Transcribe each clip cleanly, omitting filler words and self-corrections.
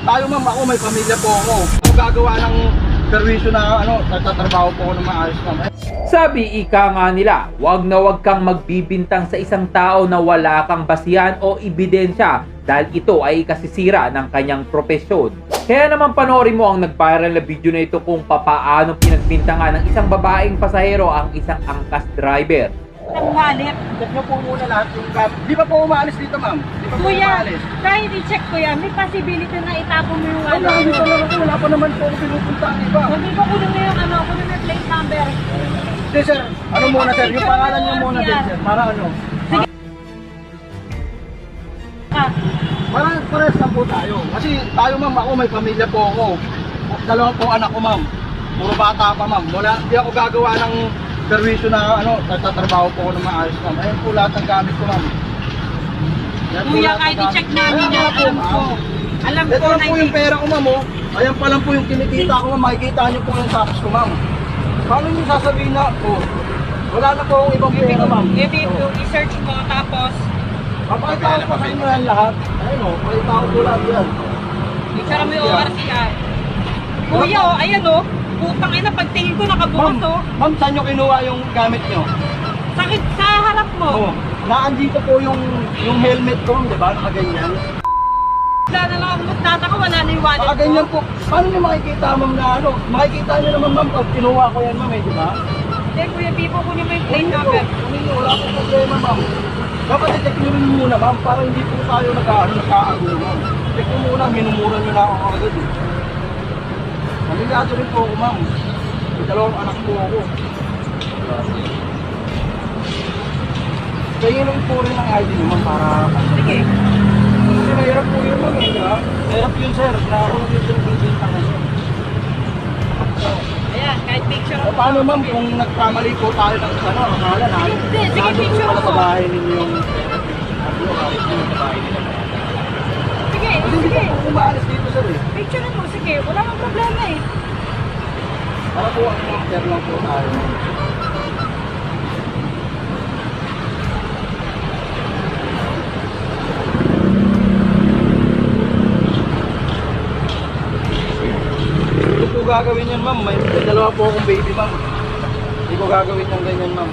tayo ma'am, ako may pamilya po ako. Ako gagawa ng perwisyo na nagtatrabaho po ako ng maayos ma'am. Sabi ika nga nila, wag na wag kang magbibintang sa isang tao na wala kang basihan o ebidensya dahil ito ay ikasisira ng kanyang propesyon. Kaya naman panoorin mo ang nag-viral na video na ito kung papaano pinagbintangan ng isang babaeng pasahero ang isang angkas driver. Ang wallet. Check nyo po muna lahat yung gamit. Di ba po umaalis dito ma'am? Di ba po Kuya, umaalis? kahit i-check ko yan, may possibility na itapon mo yung Wala, wallet. hindi talaga po. Wala pa naman po ako pinupuntaan iba. Hindi ko kunin mo yung kunin mo yung plate number. Hindi sir, ano muna sir? Yung pangalan nyo muna din sir. Para ano? Ah, Parehas lang po tayo. Kasi tayo ma'am, ako may pamilya po ako. Dalawa po anak ko ma'am. Puro bata pa ma'am. Wala, hindi ako gagawa ng perwisyo na nagtatrabaho po ako ng maayos ma'am. Ayan po lahat ng gamit ko ma'am. Ayan po kuya, lahat ng kahit gamit. i-check namin Ayan, yan, wala po, alam ko. ma'am. Alam Ito ko lang na po yung pera ko ma'am oh. Ayan pa lang po yung kinikita ko ma'am. Makikita nyo po yung sacks ko ma'am. Paano nyo sasabihin na oh, wala na po akong ibang pera ma'am. I-search mo, tapos Papakita ko pa sa inyo yan lahat. Ayun o, pakita ko po lahat yan. i-check mo yung ORCR. Kuya, oh, ayan oh. Putang ina, pagtingin ko nakabukas oh. Ma'am, saan nyo kinuha yung gamit nyo? Sakit sa harap mo. Oo. Naandito po yung helmet ko, di ba? Nakaganyan. Wala na lang ako magtataka, wala na yung wallet ko. Nakaganyan po. Paano nyo makikita ma'am na ano? Makikita nyo naman ma'am pag kinuha ko yan ma'am di ba? Hindi, kuya, Bibo, kunin mo yung plate number. Wala po problema ma'am. Dapat i-check nyo rin muna ma'am para hindi po tayo nagkaagulo ma'am. Check nyo muna, minumura nyo na ako agad eh. Naligato rin po ako ma'am. May dalawang anak po ako. Kaya yun po rin ang ID nyo ma'am para... Sige. Kasi mahirap po yun ma'am eh, di ba? Mahirap yun sir, nakakulong yun yung bibintang na sir. Ayan, kahit picture O paano ma'am kung nagkamali po tayo ng akala na... Hindi, sige, picture Nandun po mo. pala sa bahay ninyo yung... sa bahay nila. Sige, Kasi hindi sige. pa po umaalis dito sir eh. Picture mo, sige. Wala nang problema eh. Para po ang after lang po tayo. Hindi ko gagawin yan ma'am. May dalawa po akong baby ma'am. Hindi ko gagawin yung ganyan ma'am.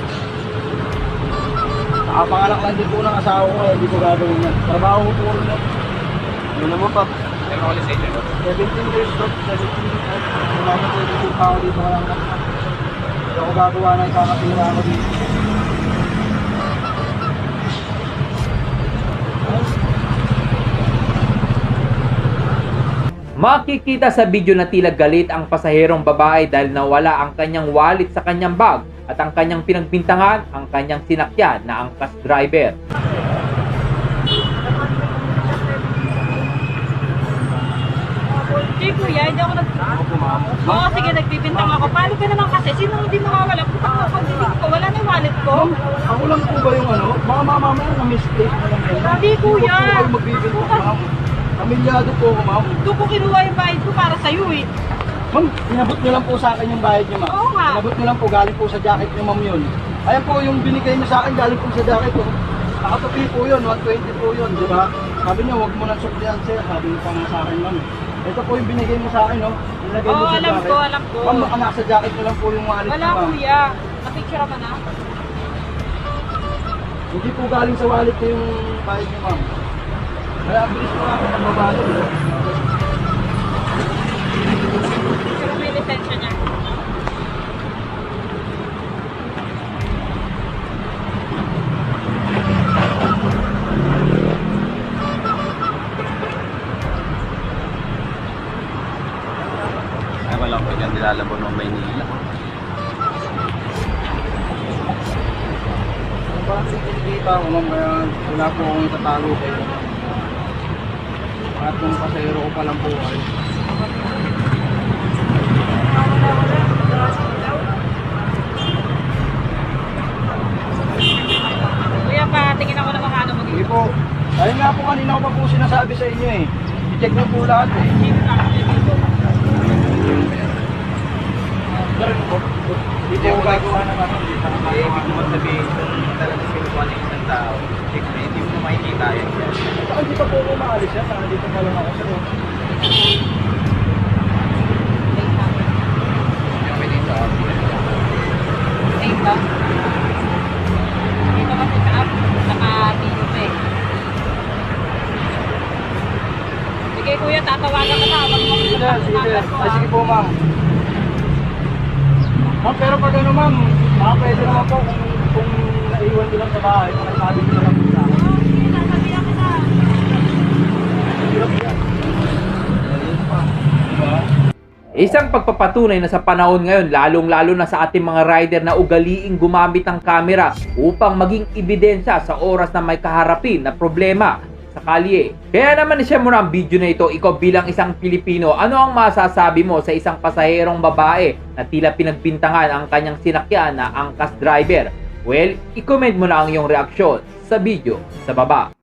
Nakapanganak lang din po ng asawa ko kaya hindi ko gagawin yan. Trabaho ko po rin yan. Ano naman pa? 17 years old, 17 years old. Wala na po yung tao dito ka lang. Hindi ako gagawa ng kakatira ako dito. Makikita sa video na tila galit ang pasaherong babae dahil nawala ang kanyang wallet sa kanyang bag at ang kanyang pinagbintangan ang kanyang sinakyan na angkas driver. Hindi kuya, hindi ako Ako ma'am. Oo, sige, nagbibintang ako. Paano ka naman kasi? Sino hindi mawawala? Putak mo, pagdidig ko. Wala na yung wallet ko. Ma'am, ako lang po ba yung ano? Baka mamamaya na mistake na lang yan. Hindi, kuya. Huwag po kayo magbibintang ma'am. Pamilyado po ako ma'am. Doon ko kinuha yung bayad ko para sa'yo eh. Ma'am, inabot nyo lang po sa akin yung bayad nyo ma'am. Oo nga. Inabot nyo lang po, galing po sa jacket nyo ma'am yun. Ayan po yung binigay nyo sa akin, galing po sa jacket ko. Nakatupi po yun, 120 po yun, di ba? Sabi nyo, huwag mo nang suklihan sir, sabi nyo pa nga sa akin ma'am. Ito po yung binigay mo sa akin, no? Ilagay mo Oo, sa alam jacket. ko, alam ko. Ma'am, baka nasa jacket nyo lang po yung wallet Wala nyo, ma'am. kuya. Na-picture mo na. Hindi po galing sa wallet ko yung bayad nyo ma'am. Kaya ang bilis po namin ang babalo. Picture mo yung lisensya niya. Ay, wala ko dyan nilalabon ng Maynila. Parang sinikita ko ma'am, kaya wala po akong itatago kayo. At yung pasahero ko palang po ay. Kuya, patingin ako ng mga ano mo Hindi dito. po. Ayun nga po kanina ko pa po sinasabi sa inyo eh. I-check nyo po lahat eh. Dito na ako dito. Hindi po gagawa naman. Ibig naman sabihin kung talagang kinuha ng isang tao, hindi mo na makikita yan. Saka hindi pa po ako maalis yan. Saka dito pa lang ako sa Sige kuya, tatawagan ka na. Wag mo Sige, kontak sige. number ko, Ay, ah. sige po, ma'am. Ma'am, pero pag ano, ma'am, pwede naman po kung naiwan nyo lang sa bahay, sabi nyo naman po sa akin. Oo, sige, sasabihan kita. Hirap yan. Ayun pa. Diba? Isang pagpapatunay na sa panahon ngayon, lalong-lalo na sa ating mga rider na ugaliing gumamit ng kamera upang maging ebidensya sa oras na may kaharapin na problema sa kalye. Kaya naman share mo na ang video na ito, ikaw bilang isang Pilipino, ano ang masasabi mo sa isang pasaherong babae na tila pinagbintangan ang kanyang sinakyan na angkas driver? Well, i-comment mo na ang iyong reaksyon sa video sa baba.